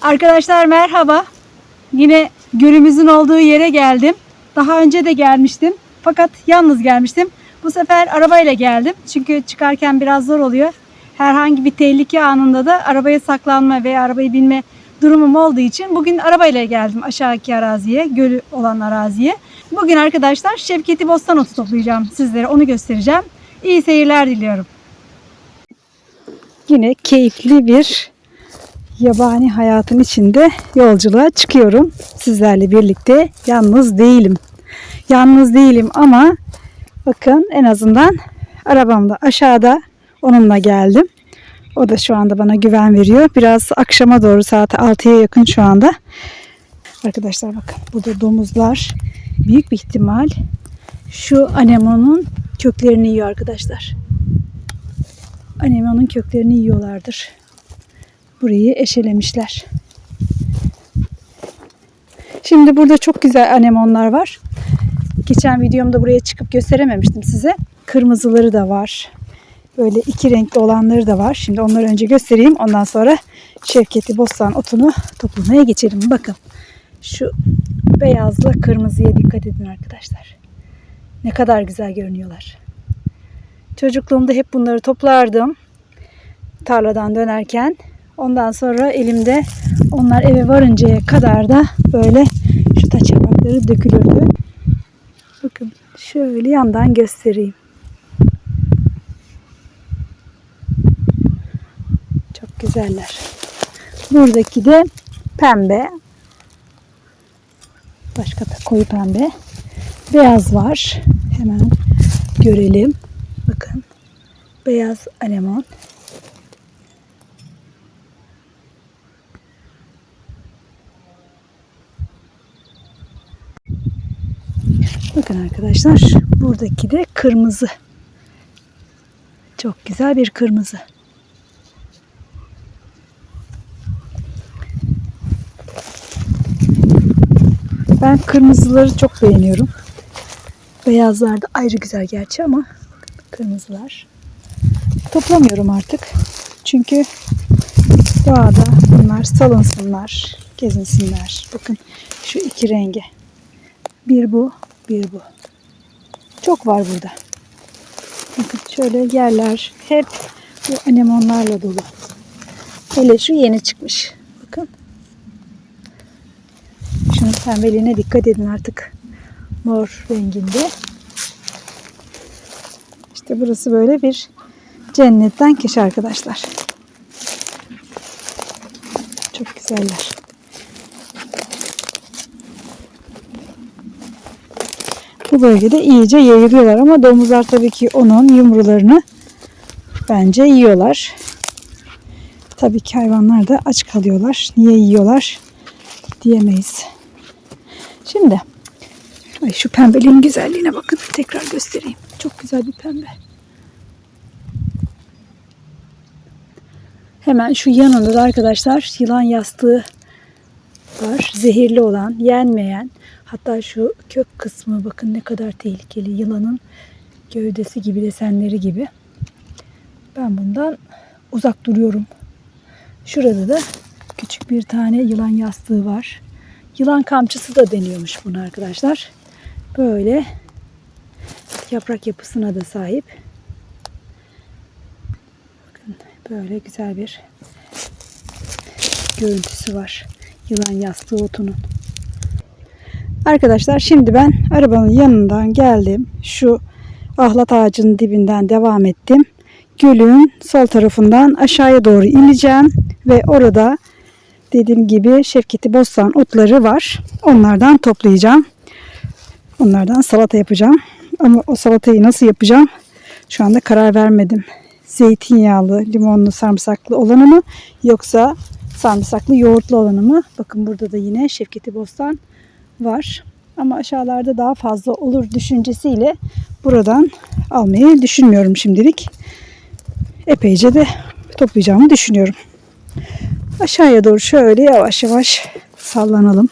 Arkadaşlar merhaba. Yine gölümüzün olduğu yere geldim. Daha önce de gelmiştim. Fakat yalnız gelmiştim. Bu sefer arabayla geldim. Çünkü çıkarken biraz zor oluyor. Herhangi bir tehlike anında da arabaya saklanma veya arabayı binme durumum olduğu için bugün arabayla geldim aşağıki araziye, gölü olan araziye. Bugün arkadaşlar Şevketi Bostanotu toplayacağım sizlere. Onu göstereceğim. İyi seyirler diliyorum. Yine keyifli bir yabani hayatın içinde yolculuğa çıkıyorum. Sizlerle birlikte yalnız değilim. Yalnız değilim ama bakın en azından arabamda aşağıda onunla geldim. O da şu anda bana güven veriyor. Biraz akşama doğru saat 6'ya yakın şu anda. Arkadaşlar bakın burada domuzlar büyük bir ihtimal şu anemonun köklerini yiyor arkadaşlar. Anemonun köklerini yiyorlardır. Burayı eşelemişler. Şimdi burada çok güzel anemonlar var. Geçen videomda buraya çıkıp gösterememiştim size. Kırmızıları da var. Böyle iki renkli olanları da var. Şimdi onları önce göstereyim. Ondan sonra Şevketi Bostan otunu toplamaya geçelim. Bakın şu beyazla kırmızıya dikkat edin arkadaşlar. Ne kadar güzel görünüyorlar. Çocukluğumda hep bunları toplardım. Tarladan dönerken. Ondan sonra elimde onlar eve varıncaya kadar da böyle şu taç yaprakları dökülürdü. Bakın şöyle yandan göstereyim. Çok güzeller. Buradaki de pembe. Başka da koyu pembe. Beyaz var. Hemen görelim. Bakın. Beyaz anemon. Bakın arkadaşlar. Buradaki de kırmızı. Çok güzel bir kırmızı. Ben kırmızıları çok beğeniyorum. Beyazlar da ayrı güzel gerçi ama kırmızılar. Toplamıyorum artık. Çünkü doğada bunlar salınsınlar, gezinsinler. Bakın şu iki rengi. Bir bu, bir bu. Çok var burada. Bakın şöyle yerler hep bu anemonlarla dolu. Hele şu yeni çıkmış. Bakın. Şunun pembeliğine dikkat edin artık. Mor renginde. İşte burası böyle bir cennetten keşi arkadaşlar. Çok güzeller. Bu bölgede iyice yayılıyorlar ama domuzlar tabii ki onun yumrularını bence yiyorlar. Tabii ki hayvanlar da aç kalıyorlar. Niye yiyorlar diyemeyiz. Şimdi şu pembeliğin güzelliğine bakın. Tekrar göstereyim. Çok güzel bir pembe. Hemen şu yanında da arkadaşlar yılan yastığı var. Zehirli olan, yenmeyen. Hatta şu kök kısmı bakın ne kadar tehlikeli. Yılanın gövdesi gibi, desenleri gibi. Ben bundan uzak duruyorum. Şurada da küçük bir tane yılan yastığı var. Yılan kamçısı da deniyormuş buna arkadaşlar. Böyle yaprak yapısına da sahip. Bakın böyle güzel bir görüntüsü var. Yılan yastığı otunun. Arkadaşlar şimdi ben arabanın yanından geldim. Şu ahlat ağacının dibinden devam ettim. Gölün sol tarafından aşağıya doğru ineceğim. Ve orada dediğim gibi Şevketi Bostan otları var. Onlardan toplayacağım. Onlardan salata yapacağım. Ama o salatayı nasıl yapacağım? Şu anda karar vermedim. Zeytinyağlı, limonlu, sarımsaklı olanı mı? Yoksa sarımsaklı, yoğurtlu olanı mı? Bakın burada da yine Şevketi Bostan var. Ama aşağılarda daha fazla olur düşüncesiyle buradan almayı düşünmüyorum şimdilik. Epeyce de toplayacağımı düşünüyorum. Aşağıya doğru şöyle yavaş yavaş sallanalım.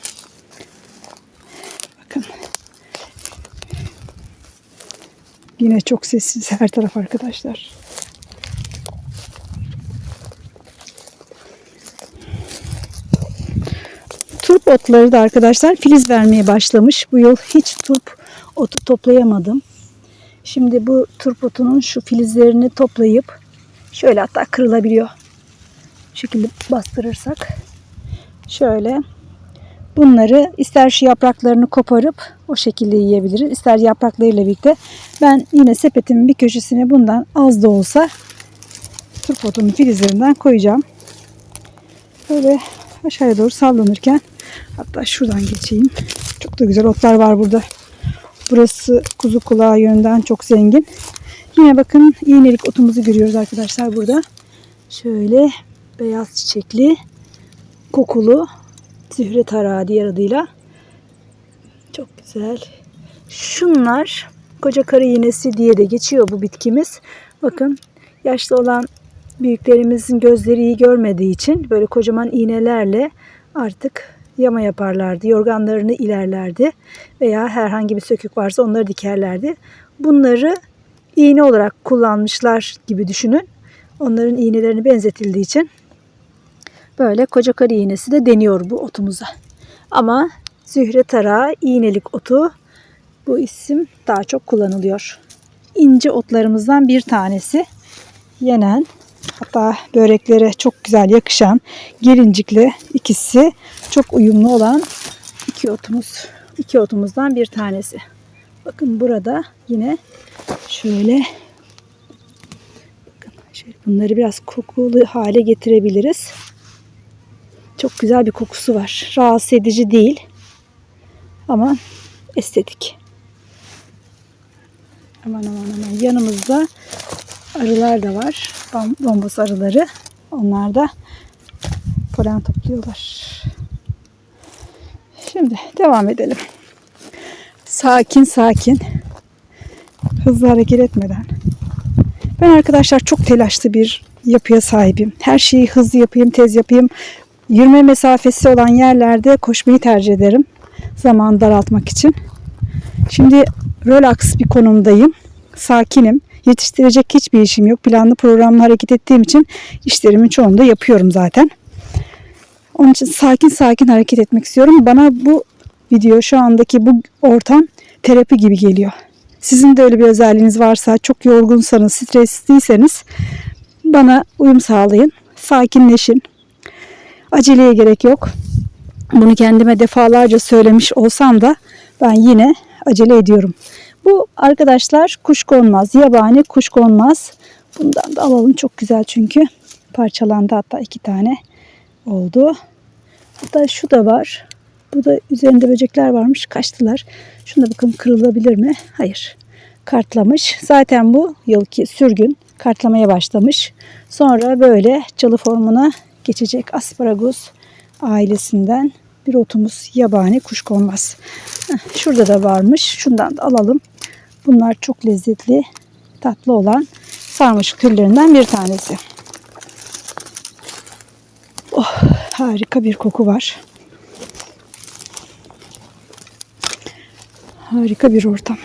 Bakın. Yine çok sessiz her taraf arkadaşlar. Turp otları da arkadaşlar filiz vermeye başlamış. Bu yıl hiç turp otu toplayamadım. Şimdi bu turp otunun şu filizlerini toplayıp şöyle, hatta kırılabiliyor. Bu şekilde bastırırsak şöyle, bunları ister şu yapraklarını koparıp o şekilde yiyebiliriz, İster yapraklarıyla birlikte. Ben yine sepetimin bir köşesine bundan az da olsa turp otunun filizlerinden koyacağım. Böyle aşağıya doğru sallanırken, hatta şuradan geçeyim. Çok da güzel otlar var burada. Burası kuzu kulağı yönünden çok zengin. Yine bakın iğnelik otumuzu görüyoruz arkadaşlar burada. Şöyle beyaz çiçekli, kokulu zühre tarağı diğer adıyla. Çok güzel. Şunlar koca karı iğnesi diye de geçiyor bu bitkimiz. Bakın yaşlı olan büyüklerimizin gözleri iyi görmediği için böyle kocaman iğnelerle artık yama yaparlardı. Yorganlarını ilerlerdi veya herhangi bir sökük varsa onları dikerlerdi. Bunları iğne olarak kullanmışlar gibi düşünün. Onların iğnelerini benzetildiği için böyle koca karı iğnesi de deniyor bu otumuza. Ama zühre tarağı, iğnelik otu, bu isim daha çok kullanılıyor. İnce otlarımızdan bir tanesi. Yenen, hatta böreklere çok güzel yakışan gelincikle ikisi çok uyumlu olan iki otumuzdan bir tanesi. Bakın burada yine şöyle, bakın şöyle bunları biraz kokulu hale getirebiliriz. Çok güzel bir kokusu var. Rahatsız edici değil ama estetik. Aman aman aman. Yanımızda arılar da var. Bombos arıları. Onlar da polen topluyorlar. Şimdi devam edelim. Sakin sakin. Hızlı hareket etmeden. Ben arkadaşlar çok telaşlı bir yapıya sahibim. Her şeyi hızlı yapayım, tez yapayım. Yürüme mesafesi olan yerlerde koşmayı tercih ederim. Zamanı daraltmak için. Şimdi relax bir konumdayım. Sakinim. Yetiştirecek hiçbir işim yok. Planlı programlı hareket ettiğim için işlerimin çoğunu da yapıyorum zaten. Onun için sakin sakin hareket etmek istiyorum. Bana bu video, şu andaki bu ortam terapi gibi geliyor. Sizin de öyle bir özelliğiniz varsa, çok yorgunsanız, stresliyseniz bana uyum sağlayın. Sakinleşin. Aceleye gerek yok. Bunu kendime defalarca söylemiş olsam da ben yine acele ediyorum. Bu arkadaşlar kuşkonmaz, yabani kuşkonmaz. Bundan da alalım, çok güzel çünkü. Parçalandı, hatta 2 tane oldu. Hatta şu da var. Bu da üzerinde böcekler varmış, kaçtılar. Şuna bakın, kırılabilir mi? Hayır. Kartlamış. Zaten bu yılki sürgün kartlamaya başlamış. Sonra böyle çalı formuna geçecek. Asparagus ailesinden bir otumuz, yabani kuşkonmaz. Şurada da varmış. Şundan da alalım. Bunlar çok lezzetli, tatlı olan sarmaşık türlerinden bir tanesi. Oh, harika bir koku var. Harika bir ortam.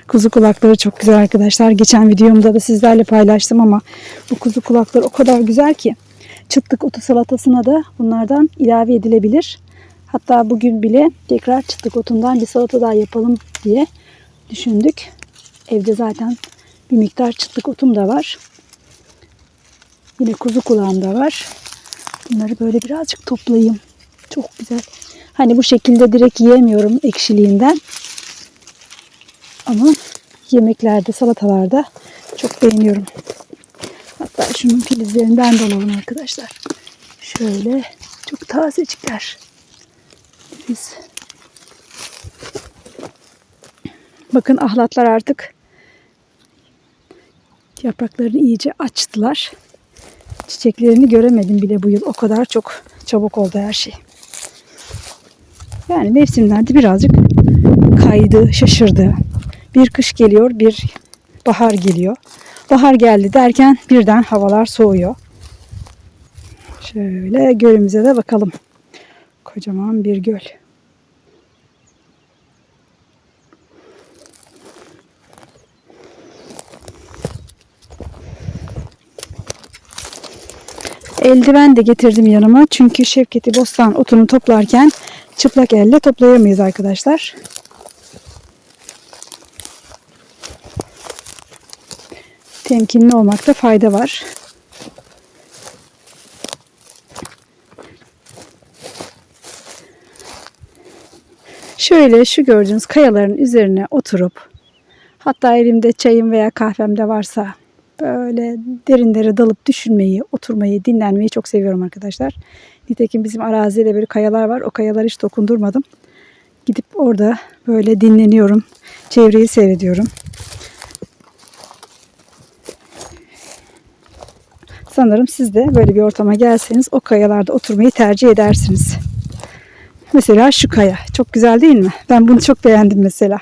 Kuzu kulakları çok güzel arkadaşlar. Geçen videomda da sizlerle paylaştım ama bu kuzu kulakları o kadar güzel ki çıtlık otu salatasına da bunlardan ilave edilebilir. Hatta bugün bile tekrar çıtlık otundan bir salata daha yapalım diye düşündük. Evde zaten bir miktar çıtlık otum da var. Yine kuzu kulağım da var. Bunları böyle birazcık toplayayım. Çok güzel. Hani bu şekilde direkt yiyemiyorum ekşiliğinden. Ama yemeklerde, salatalarda çok beğeniyorum. Hatta şunun filizlerinden de alalım arkadaşlar. Şöyle çok tazecikler. Biz. Bakın ahlatlar artık yapraklarını iyice açtılar. Çiçeklerini göremedim bile bu yıl. O kadar çok çabuk oldu her şey. Yani mevsimlerde birazcık kaydı, şaşırdı. Bir kış geliyor, bir bahar geliyor. Bahar geldi derken birden havalar soğuyor. Şöyle gölümüze de bakalım. Kocaman bir göl. Eldiven de getirdim yanıma. Çünkü Şevketi bostan otunu toplarken çıplak elle toplayamayız arkadaşlar. Temkinli olmakta fayda var. Şöyle şu gördüğünüz kayaların üzerine oturup, hatta elimde çayım veya kahvem de varsa böyle derinlere dalıp düşünmeyi, oturmayı, dinlenmeyi çok seviyorum arkadaşlar. Nitekim bizim arazide de böyle kayalar var. O kayaları hiç dokundurmadım. Gidip orada böyle dinleniyorum. Çevreyi seyrediyorum. Sanırım siz de böyle bir ortama gelseniz o kayalarda oturmayı tercih edersiniz. Mesela şu kaya. Çok güzel değil mi? Ben bunu çok beğendim mesela.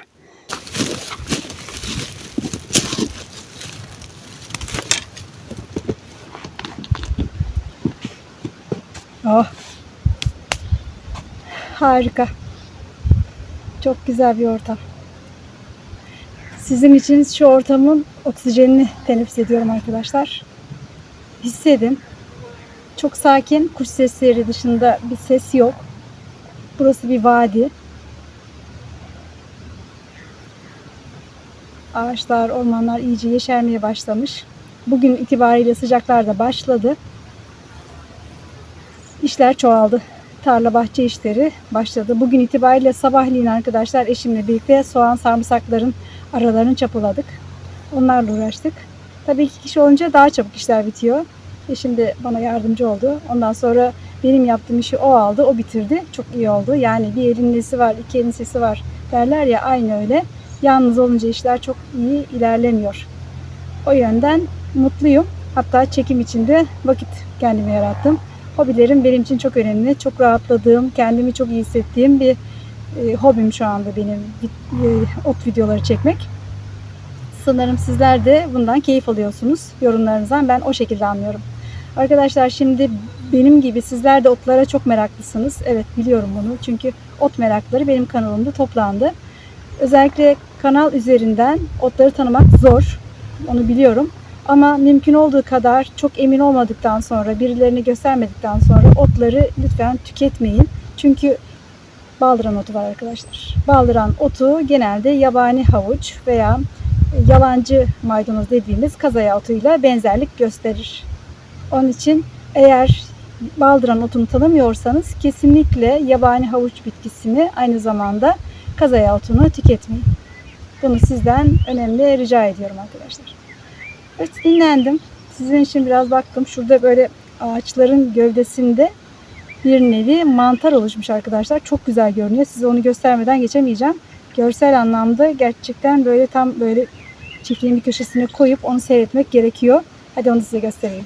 Oh. Harika. Çok güzel bir ortam. Sizin için şu ortamın oksijenini teneffüs ediyorum arkadaşlar. Hissedin. Çok sakin. Kuş sesleri dışında bir ses yok. Burası bir vadi. Ağaçlar, ormanlar iyice yeşermeye başlamış. Bugün itibariyle sıcaklar da başladı. İşler çoğaldı. Tarla bahçe işleri başladı. Bugün itibariyle sabahleyin arkadaşlar eşimle birlikte soğan sarımsakların aralarını çapaladık. Onlarla uğraştık. Tabii 2 kişi olunca daha çabuk işler bitiyor. Eşim de bana yardımcı oldu. Ondan sonra benim yaptığım işi o aldı, o bitirdi. Çok iyi oldu. Yani bir elin nesi var, iki elin sesi var derler ya, aynı öyle. Yalnız olunca işler çok iyi ilerlemiyor. O yönden mutluyum. Hatta çekim için de vakit kendime yarattım. Hobilerim benim için çok önemli. Çok rahatladığım, kendimi çok iyi hissettiğim bir hobim şu anda benim ot videoları çekmek. Sanırım sizler de bundan keyif alıyorsunuz. Yorumlarınızdan ben o şekilde anlıyorum. Arkadaşlar şimdi benim gibi sizler de otlara çok meraklısınız. Evet, biliyorum bunu. Çünkü ot merakları benim kanalımda toplandı. Özellikle kanal üzerinden otları tanımak zor. Onu biliyorum. Ama mümkün olduğu kadar çok emin olmadıktan sonra, birilerine göstermedikten sonra otları lütfen tüketmeyin. Çünkü baldıran otu var arkadaşlar. Baldıran otu genelde yabani havuç veya yalancı maydanoz dediğimiz kazaya otuyla benzerlik gösterir. Onun için eğer baldıran otunu tanımıyorsanız kesinlikle yabani havuç bitkisini, aynı zamanda kazaya otunu tüketmeyin. Bunu sizden önemli rica ediyorum arkadaşlar. Evet, dinlendim. Sizin için biraz baktım. Şurada böyle ağaçların gövdesinde bir nevi mantar oluşmuş arkadaşlar. Çok güzel görünüyor. Size onu göstermeden geçemeyeceğim. Görsel anlamda gerçekten böyle tam böyle çiftliğin bir köşesine koyup onu seyretmek gerekiyor. Hadi onu size göstereyim.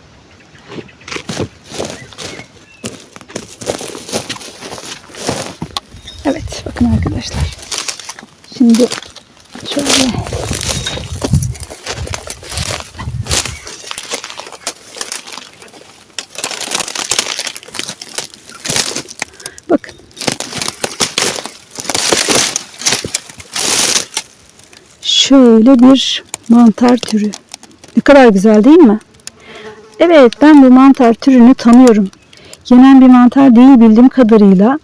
Evet, bakın arkadaşlar. Şimdi şöyle bakın. Şöyle bir mantar türü. Ne kadar güzel değil mi? Evet, ben bu mantar türünü tanıyorum. Yenen bir mantar değil bildiğim kadarıyla.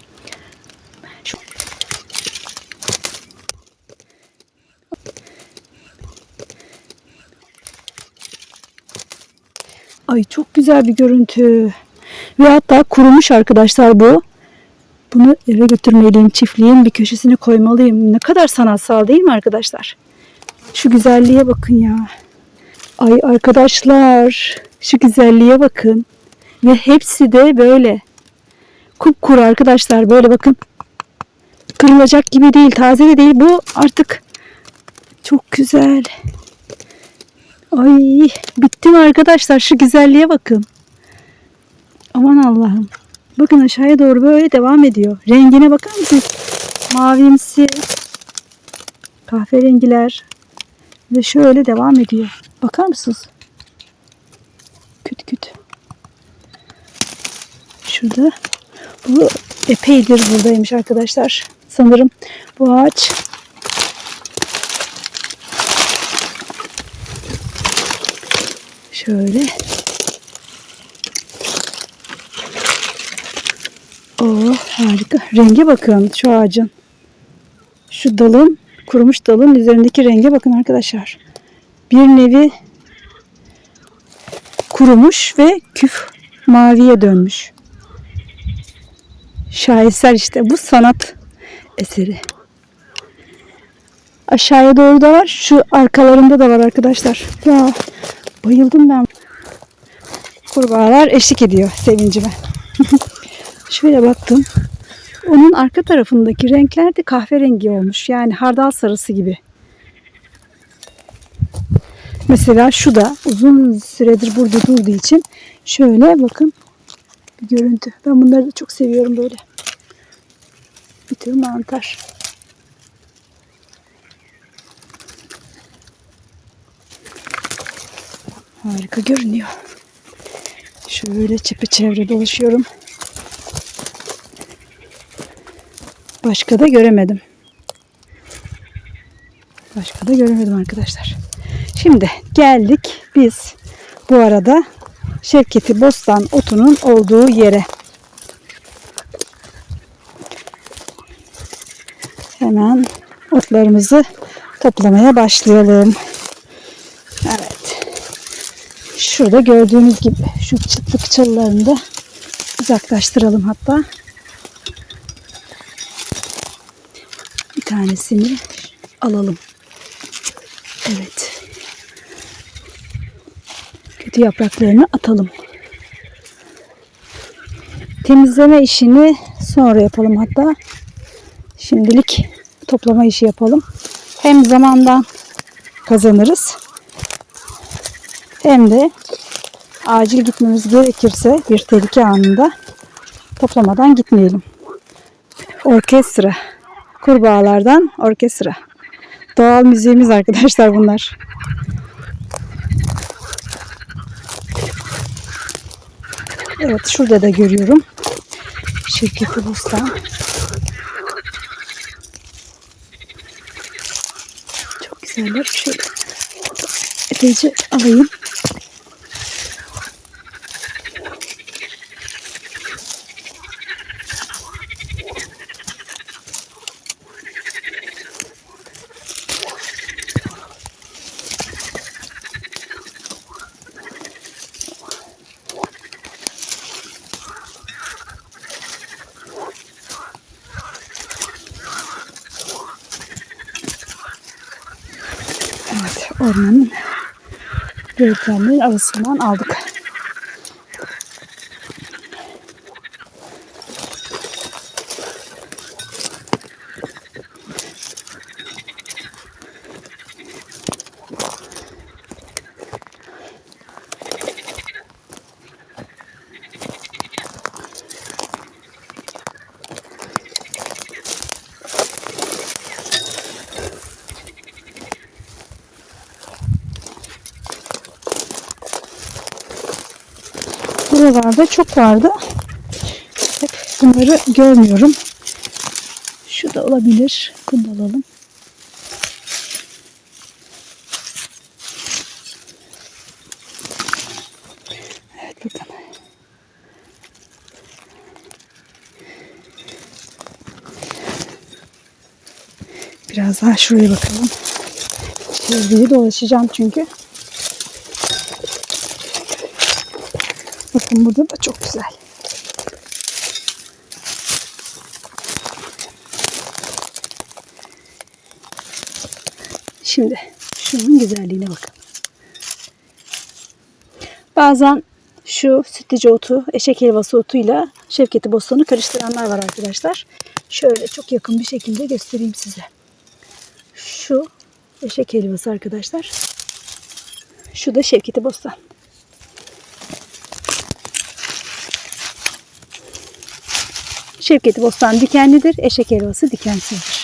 Ay, çok güzel bir görüntü. Ve hatta kurumuş arkadaşlar bu. Bunu eve götürmeliyim. Çiftliğin bir köşesine koymalıyım. Ne kadar sanatsal değil mi arkadaşlar? Şu güzelliğe bakın ya. Ay arkadaşlar, şu güzelliğe bakın. Ve hepsi de böyle. Kupkuru arkadaşlar. Böyle bakın. Kırılacak gibi değil. Taze de değil. Bu artık çok güzel. Ay, bitti mi arkadaşlar? Şu güzelliğe bakın. Aman Allah'ım. Bakın aşağıya doğru böyle devam ediyor. Rengine bakar mısınız? Mavimsi, kahverengiler ve şöyle devam ediyor. Bakar mısınız? Küt küt. Şurada. Bu epeydir buradaymış arkadaşlar. Sanırım bu ağaç şöyle. Harika. Renge bakın şu ağacın. Şu dalın, kurumuş dalın üzerindeki renge bakın arkadaşlar. Bir nevi kurumuş ve küf maviye dönmüş. Şaheser işte. Bu sanat eseri. Aşağıya doğru da var. Şu arkalarında da var arkadaşlar. Ya bayıldım ben. Kurbağalar eşlik ediyor sevincime. Şöyle baktım. Onun arka tarafındaki renkler de kahverengi olmuş. Yani hardal sarısı gibi. Mesela şu da uzun süredir burada durduğu için şöyle bakın bir görüntü. Ben bunları da çok seviyorum böyle. Bir tür mantar. Harika görünüyor. Şöyle çepeçevre dolaşıyorum. Başka da göremedim. Başka da göremedim arkadaşlar. Şimdi geldik biz bu arada Şevketi Bostan otunun olduğu yere. Hemen otlarımızı toplamaya başlayalım. Evet. Şurada gördüğünüz gibi şu çıtlık çalılarını da uzaklaştıralım hatta. Bir tanesini alalım. Evet. Kötü yapraklarını atalım. Temizleme işini sonra yapalım hatta. Şimdilik toplama işi yapalım. Hem zamandan kazanırız. Hem de acil gitmemiz gerekirse bir tehlike anında toplamadan gitmeyelim. Orkestra. Kurbağalardan orkestra. Doğal müziğimiz arkadaşlar bunlar. Evet şurada da görüyorum. Şevketi Bostan. Çok güzeller. Şöyle epeyce alayım. Evet, ormanın böğürtlenlerin arasından aldık. Buralarda çok vardı. Hep bunları görmüyorum. Şu da olabilir. Bunu da alalım. Evet bakın. Biraz daha şuraya bakalım. Çevreyi dolaşacağım çünkü. Bakın burada da çok güzel. Şimdi şunun güzelliğine bakın. Bazen şu sütlüce otu, eşek helvası otuyla Şevketi Bostanı karıştıranlar var arkadaşlar. Şöyle çok yakın bir şekilde göstereyim size. Şu eşek helvası arkadaşlar. Şu da Şevketi Bostan. Şevketi Bostan dikenlidir, eşek helvası dikensizdir.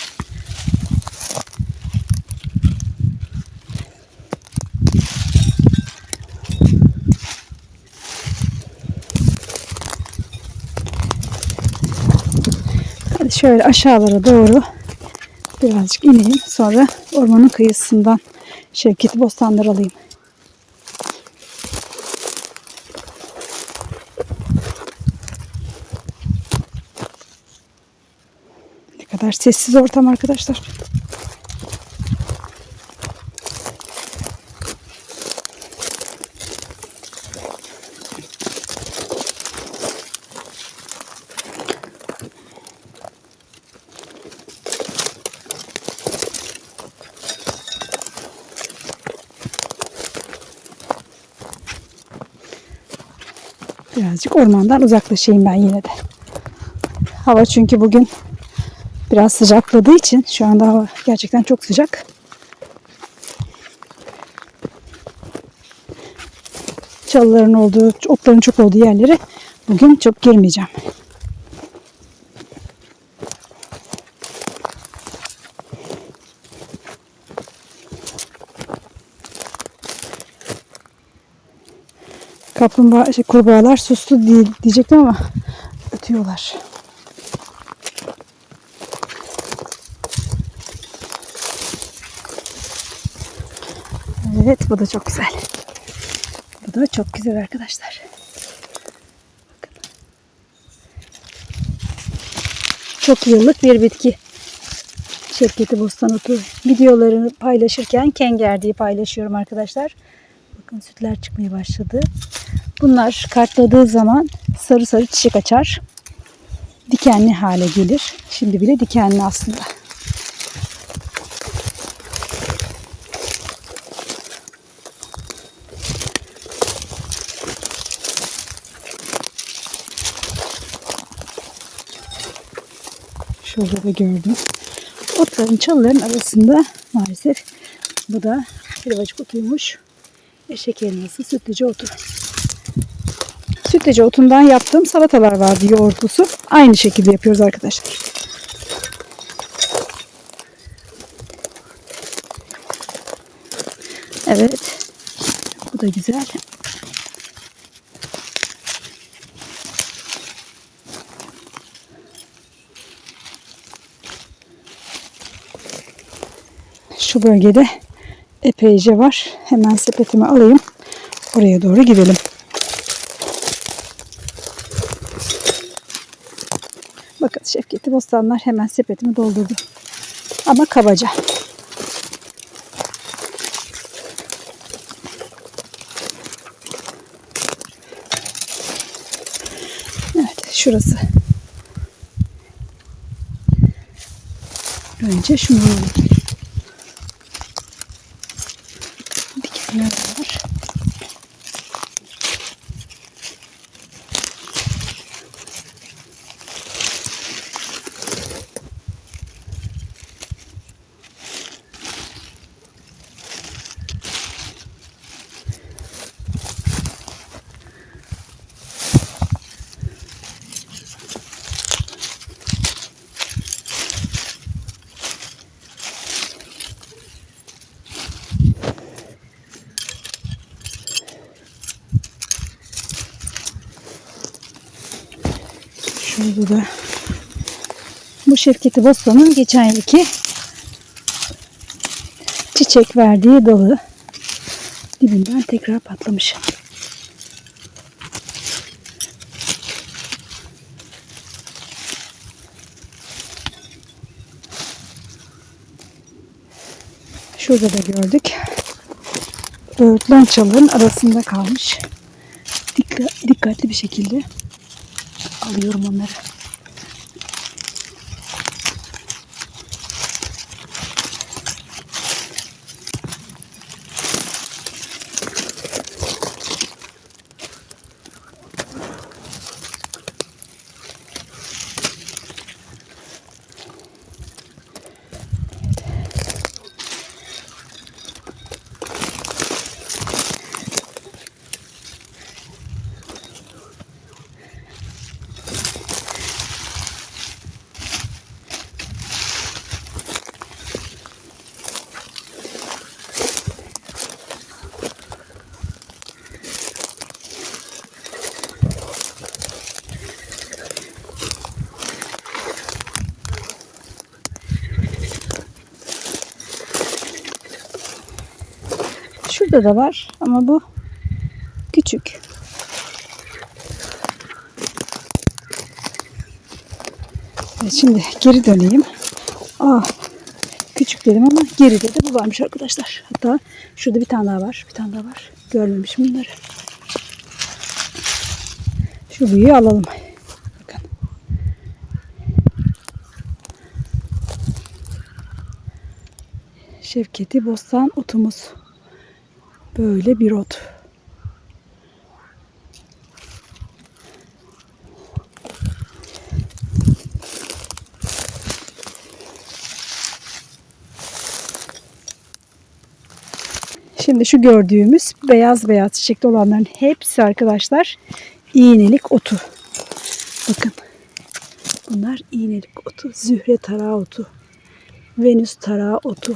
Şöyle aşağılara doğru birazcık ineyim. Sonra ormanın kıyısından Şevketi Bostanları alayım. Ne kadar sessiz ortam arkadaşlar. Birazcık ormandan uzaklaşayım ben yine de. Hava çünkü bugün biraz sıcakladığı için şu anda hava gerçekten çok sıcak. Çalıların olduğu, otların çok olduğu yerlere bugün çok girmeyeceğim. Kurbağalar sustu diyecektim ama ötüyorlar. Evet, bu da çok güzel. Bu da çok güzel arkadaşlar. Bakın. Çok yıllık bir bitki. Şevketi Bostanotu. Videolarını paylaşırken kengerdiği paylaşıyorum arkadaşlar. Bakın sütler çıkmaya başladı. Bunlar kartladığı zaman sarı sarı çiçek açar. Dikenli hale gelir. Şimdi bile dikenli aslında. Şurada da gördüm. Otların, çalıların arasında maalesef bu da helvacık otuymuş. Eşek elması, sütlüce otu. Sütlüce otundan yaptığım salatalar vardı, yoğurtlusu. Aynı şekilde yapıyoruz arkadaşlar. Evet. Bu da güzel. Şu bölgede epeyce var. Hemen sepetimi alayım. Oraya doğru gidelim. Bakın Şevketi Bostanlar hemen sepetimi doldurdu. Ama kabaca. Evet, şurası. Önce şunu dikenler var. Şurada da bu Şevketi Bostan'ın geçen yılki çiçek verdiği dalı dibinden tekrar patlamış. Şurada da gördük. Böğürtlen çalıların arasında kalmış. Dikkatli bir şekilde alıyorum onları. Şurada da var ama bu küçük. Evet, şimdi geri döneyim. Küçük dedim ama geride de bu varmış arkadaşlar. Hatta şurada bir tane daha var. Bir tane daha var. Görmemişim bunları. Şu büyüğü alalım. Bakın. Şevketi Bostan otumuz. Böyle bir ot. Şimdi şu gördüğümüz beyaz beyaz çiçekli olanların hepsi arkadaşlar iğnelik otu. Bakın. Bunlar iğnelik otu. Zühre tarağı otu. Venüs tarağı otu.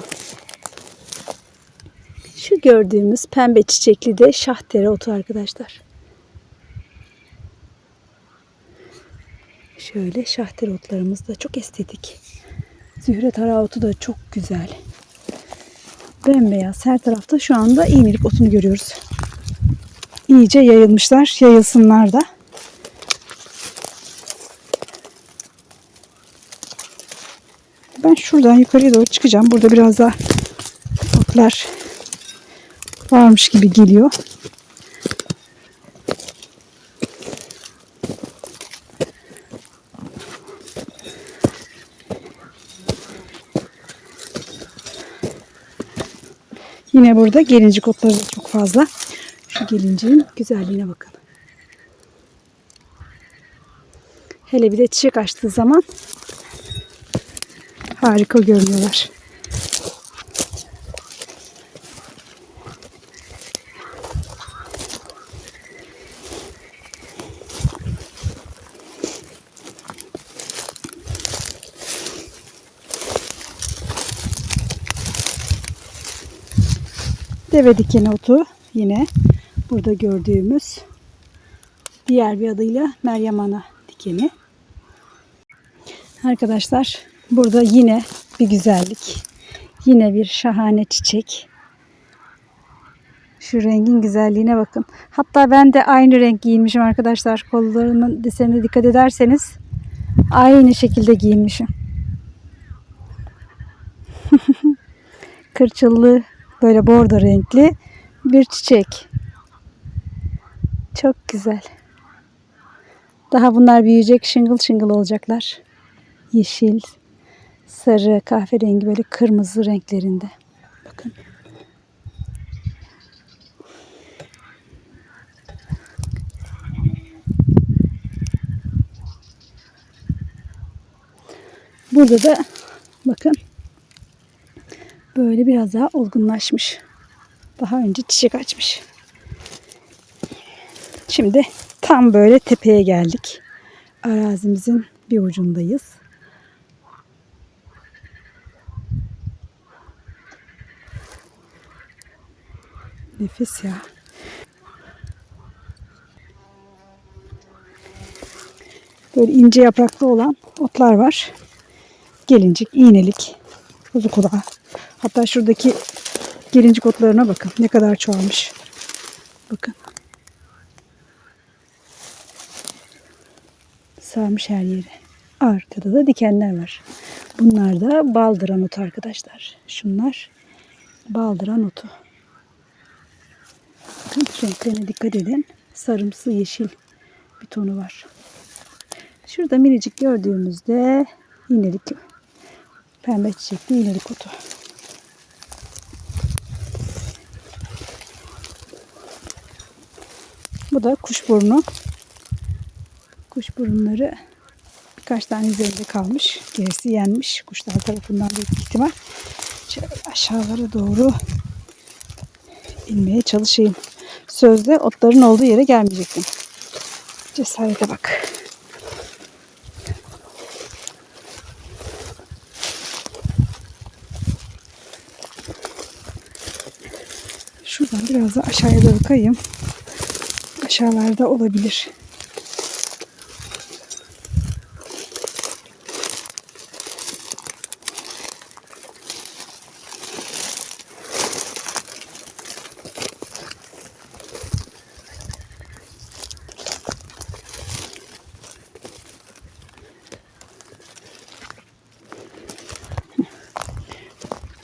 Şu gördüğümüz pembe çiçekli de şahtere otu arkadaşlar. Şöyle şahtere otlarımız da çok estetik. Zühre tarağı otu da çok güzel. Bembeyaz her tarafta şu anda iğnelik otunu görüyoruz. İyice yayılmışlar. Yayılsınlar da. Ben şuradan yukarıya doğru çıkacağım. Burada biraz daha otlar varmış gibi geliyor. Yine burada gelincik otları da çok fazla. Şu gelinciğin güzelliğine bakın. Hele bir de çiçek açtığı zaman harika görünüyorlar. Deve dikeni otu yine burada gördüğümüz diğer bir adıyla Meryem Ana dikeni. Arkadaşlar burada yine bir güzellik. Yine bir şahane çiçek. Şu rengin güzelliğine bakın. Hatta ben de aynı renk giyinmişim arkadaşlar. Kollarımın desenine dikkat ederseniz aynı şekilde giyinmişim. Kırçıllı böyle bordo renkli bir çiçek. Çok güzel. Daha bunlar büyüyecek, şıngıl şıngıl olacaklar. Yeşil, sarı, kahverengi böyle kırmızı renklerinde. Bakın. Burada da bakın böyle biraz daha olgunlaşmış. Daha önce çiçek açmış. Şimdi tam böyle tepeye geldik. Arazimizin bir ucundayız. Nefis ya. Böyle ince yapraklı olan otlar var. Gelincik, iğnelik, kuzu kulağı. Hatta şuradaki gelincik otlarına bakın. Ne kadar çoğalmış. Bakın. Sarmış her yeri. Arkada da dikenler var. Bunlar da baldıran otu arkadaşlar. Şunlar baldıran otu. Bakın renklerine dikkat edin. Sarımsı yeşil bir tonu var. Şurada minicik gördüğümüzde iğnelik pembe çiçekli iğnelik otu. Bu da kuşburnu. Kuşburunları birkaç tane üzerinde kalmış. Gerisi yenmiş. Kuşlar tarafından büyük ihtimal. Şöyle aşağılara doğru inmeye çalışayım. Sözde otların olduğu yere gelmeyecektim. Cesarete bak. Şuradan biraz da aşağıya doğru kayayım. Aşağılarda olabilir.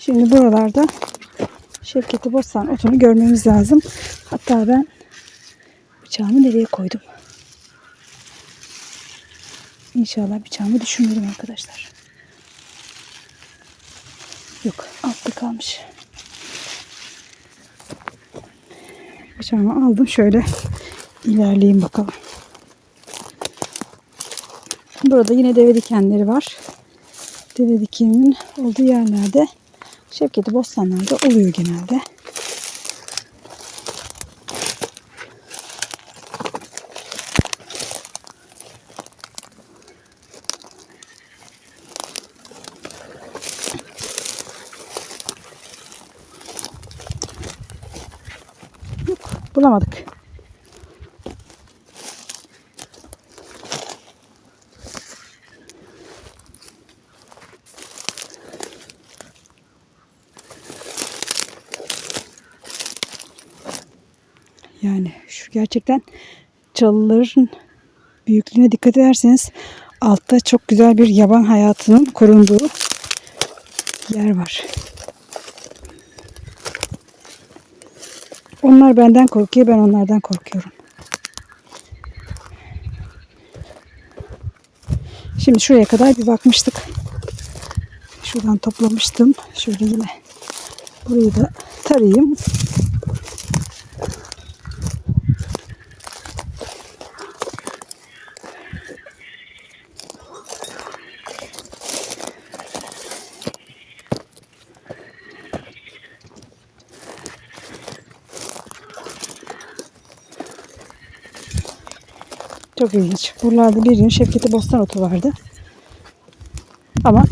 Şimdi buralarda Şevketi Bostan otunu görmemiz lazım. Hatta ben bıçağımı nereye koydum? İnşallah bıçağımı düşürmedim arkadaşlar. Yok, altta kalmış. Bıçağımı aldım. Şöyle ilerleyeyim bakalım. Burada yine deve dikenleri var. Deve dikeninin olduğu yerlerde Şevketi Bostanlar'da oluyor genelde. Yok, bulamadık. Yani şu gerçekten çalıların büyüklüğüne dikkat ederseniz altta çok güzel bir yaban hayatının korunduğu yer var. Onlar benden korkuyor, ben onlardan korkuyorum. Şimdi şuraya kadar bir bakmıştık. Şuradan toplamıştım. Şöyle yine burayı da tarayayım. Çok ilginç. Buralarda bir gün Şevketi Bostan otu vardı. Ama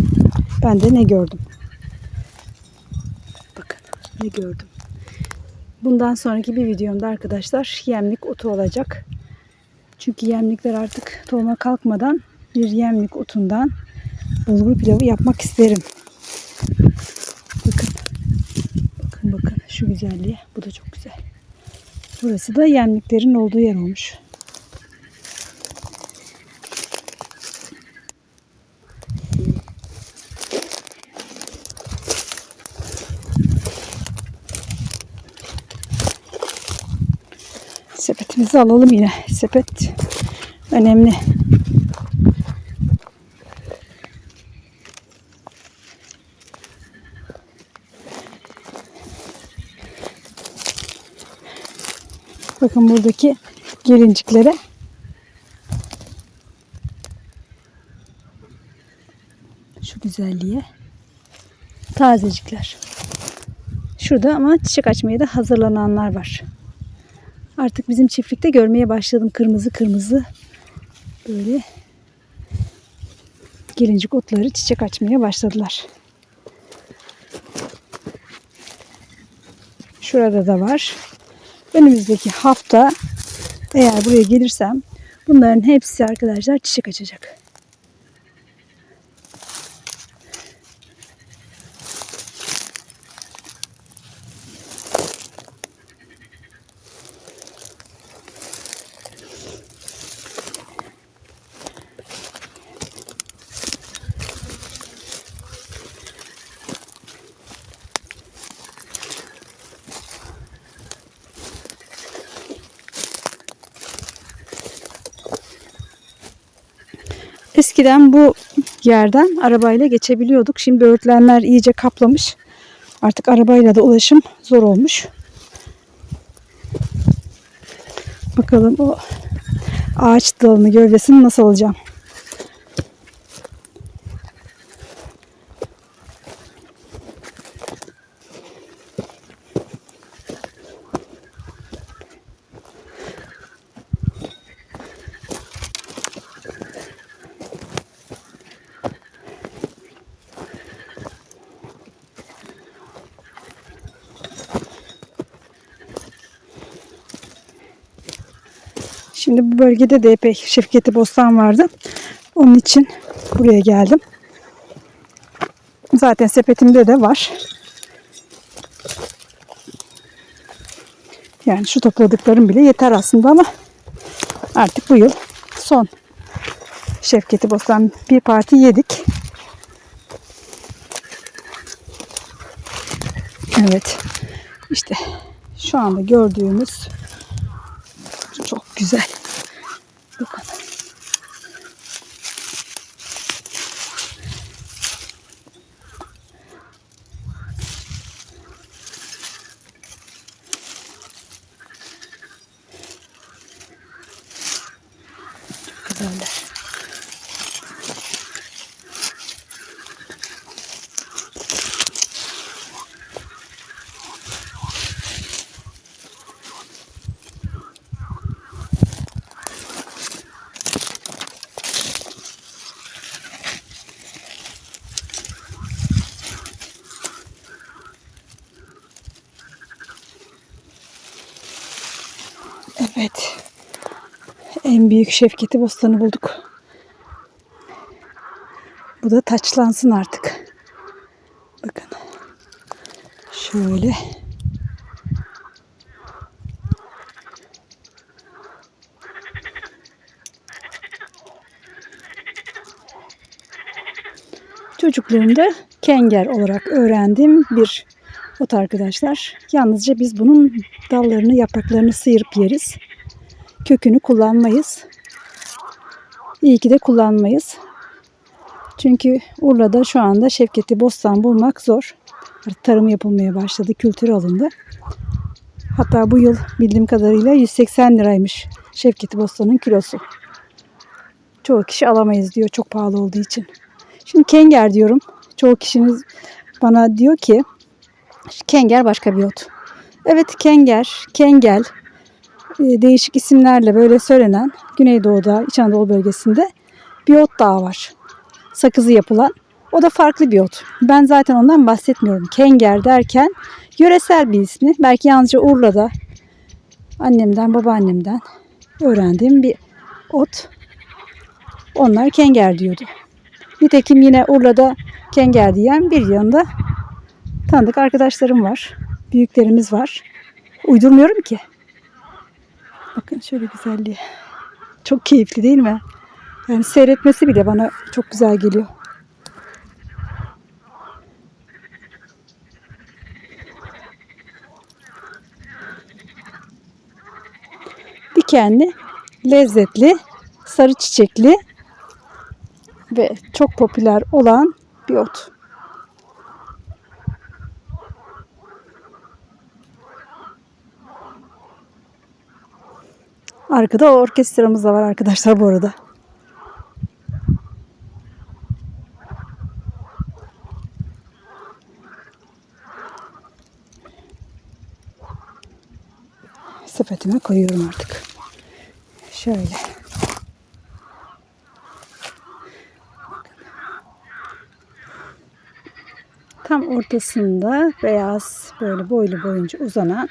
ben de ne gördüm? Bakın ne gördüm. Bundan sonraki bir videomda arkadaşlar yemlik otu olacak. Çünkü yemlikler artık tohuma kalkmadan bir yemlik otundan bulgur pilavı yapmak isterim. Bakın. Bakın şu güzelliğe. Bu da çok güzel. Burası da yemliklerin olduğu yer olmuş. Sepetimizi alalım yine. Sepet önemli. Bakın buradaki gelinciklere. Şu güzelliğe. Tazecikler. Şurada ama çiçek açmaya da hazırlananlar var. Artık bizim çiftlikte görmeye başladım. Kırmızı kırmızı böyle gelincik otları çiçek açmaya başladılar. Şurada da var. Önümüzdeki hafta eğer buraya gelirsem bunların hepsi arkadaşlar çiçek açacak. Eskiden bu yerden arabayla geçebiliyorduk. Şimdi böğürtlenler iyice kaplamış. Artık arabayla da ulaşım zor olmuş. Bakalım o ağaç dalını, gövdesini nasıl alacağım. Şimdi bu bölgede de epey Şevketi Bostan vardı. Onun için buraya geldim. Zaten sepetimde de var. Yani şu topladıklarım bile yeter aslında ama artık bu yıl son. Şevketi Bostan bir parti yedik. Evet. İşte şu anda gördüğümüz çok güzel. Bakın. Çok güzeller. Evet. En büyük Şevketi Bostanı bulduk. Bu da taçlansın artık. Bakın. Şöyle. Çocukluğumda kenger olarak öğrendiğim bir ot arkadaşlar. Yalnızca biz bunun dallarını, yapraklarını sıyırıp yeriz. Kökünü kullanmayız. İyi ki de kullanmayız. Çünkü Urla'da şu anda Şevketi Bostan bulmak zor. Tarım yapılmaya başladı, kültür alındı. Hatta bu yıl bildiğim kadarıyla 180 liraymış Şevketi Bostan'ın kilosu. Çoğu kişi alamayız diyor çok pahalı olduğu için. Şimdi kenger diyorum. Çoğu kişiniz bana diyor ki kenger başka bir ot. Evet, kenger, kengel değişik isimlerle böyle söylenen Güneydoğu'da, İç Anadolu bölgesinde bir ot daha var. Sakızı yapılan. O da farklı bir ot. Ben zaten ondan bahsetmiyorum. Kenger derken yöresel bir ismi. Belki yalnızca Urla'da annemden, babaannemden öğrendiğim bir ot. Onlar kenger diyordu. Nitekim yine Urla'da kenger diyen bir yanında tanıdık arkadaşlarım var. Büyüklerimiz var. Uydurmuyorum ki. Bakın şöyle güzelliği. Çok keyifli değil mi? Yani seyretmesi bile bana çok güzel geliyor. Dikenli, lezzetli, sarı çiçekli ve çok popüler olan bir ot. Arkada orkestramız da var arkadaşlar bu arada. Sepetime koyuyorum artık. Şöyle. Tam ortasında beyaz böyle boylu boyunca uzanan,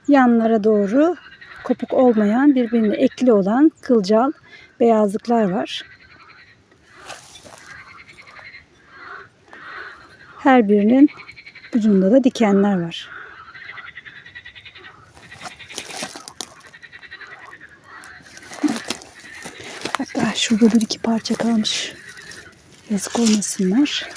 yanlara doğru kopuk olmayan, birbirine ekli olan kılcal beyazlıklar var. Her birinin ucunda da dikenler var. Hatta şurada bir iki parça kalmış. Yazık olmasınlar.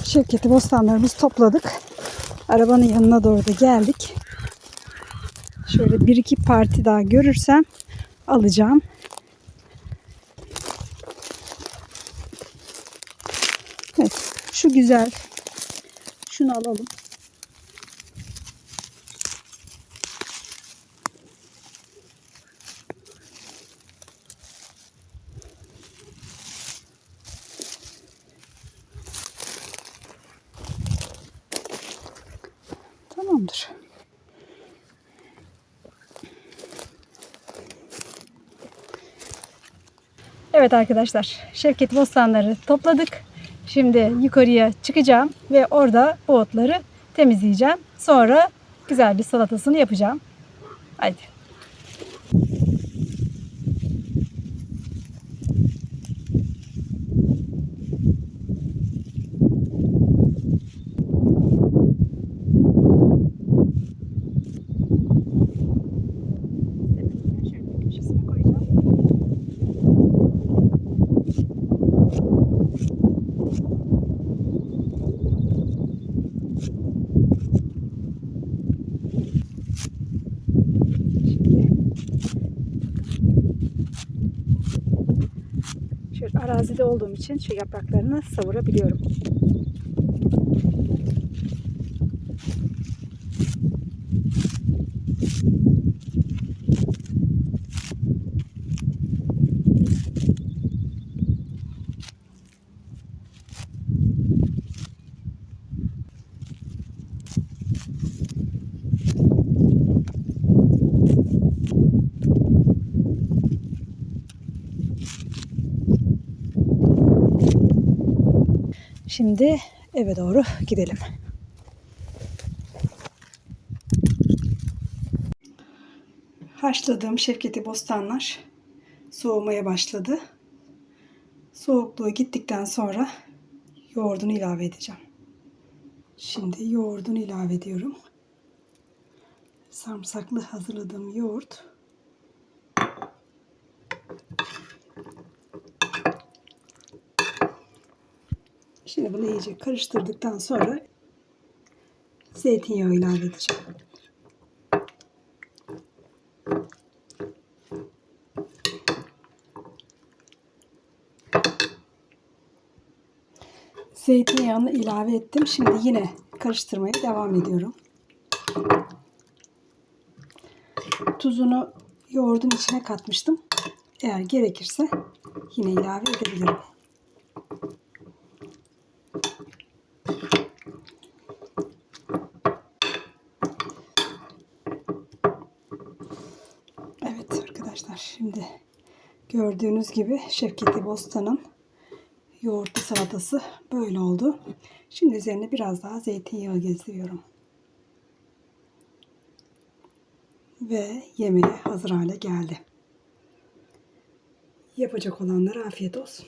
Şevketi bostanlarımızı topladık. Arabanın yanına doğru da geldik. Şöyle bir iki parti daha görürsem alacağım. Evet, şu güzel. Şunu alalım. Tamamdır. Evet arkadaşlar, Şevketi bostanları topladık. Şimdi yukarıya çıkacağım ve orada bu otları temizleyeceğim. Sonra güzel bir salatasını yapacağım. Haydi. arazide olduğum için şu yapraklarını savurabiliyorum. Şimdi eve doğru gidelim. Haşladığım Şevketi bostanlar soğumaya başladı. Soğukluğu gittikten sonra yoğurdunu ilave edeceğim. Şimdi yoğurdunu ilave ediyorum. Sarımsaklı hazırladığım yoğurt. Şimdi bunu iyice karıştırdıktan sonra zeytinyağı ilave edeceğim. Zeytinyağını ilave ettim. Şimdi yine karıştırmaya devam ediyorum. Tuzunu yoğurdun içine katmıştım. Eğer gerekirse yine ilave edebilirim. Evet arkadaşlar, şimdi gördüğünüz gibi Şevketi Bostan'ın yoğurtlu salatası böyle oldu. Şimdi üzerine biraz daha zeytinyağı gezdiriyorum. Ve yemeğe hazır hale geldi. Yapacak olanlara afiyet olsun.